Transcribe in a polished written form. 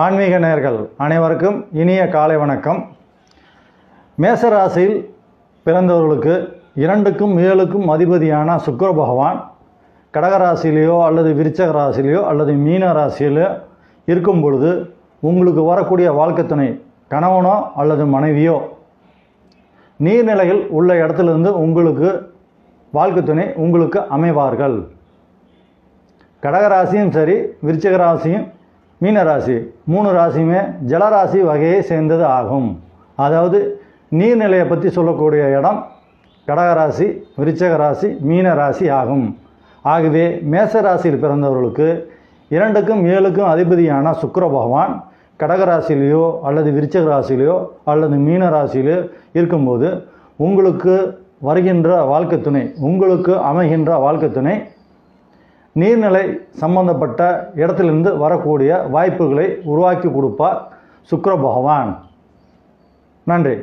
ஆன்மீக நேயர்கள் அனைவருக்கும் இனிய காலை வணக்கம். மேசராசியில் பிறந்தவர்களுக்கு 2க்கும் 7க்கும் அதிபதியான சுக்கிர பகவான் கடகராசியிலையோ அல்லது விருச்சக ராசியிலையோ அல்லது மீன ராசியிலோ இருக்கும் பொழுது உங்களுக்கு வரக்கூடிய வாழ்க்கை துணை கணவனோ அல்லது மனைவியோ நீர்நிலையில் உள்ள இடத்துலேருந்து உங்களுக்கு வாழ்க்கை துணை உங்களுக்கு அமைவார்கள். கடகராசியும் சரி, விருச்சிக ராசியும் மீனராசி 3 ராசியுமே ஜலராசி வகையை சேர்ந்தது ஆகும். அதாவது நீர்நிலையை பற்றி சொல்லக்கூடிய இடம் கடகராசி, விருச்சிக ராசி, மீன ராசி ஆகும். ஆகவே மேசராசியில் பிறந்தவர்களுக்கு 2க்கும் 7க்கும் அதிபதியான சுக்கிர பகவான் கடகராசியிலையோ அல்லது விருச்சிக ராசியிலையோ அல்லது மீன ராசியிலையோ இருக்கும்போது உங்களுக்கு வருகின்ற வாழ்க்கை துணை, உங்களுக்கு அமைகின்ற வாழ்க்கை துணை நீர்நிலை சம்பந்தப்பட்ட இடத்திலிருந்து வரக்கூடிய வாய்ப்புகளை உருவாக்கி கொடுப்பார் சுக்கிர பகவான். நன்றி.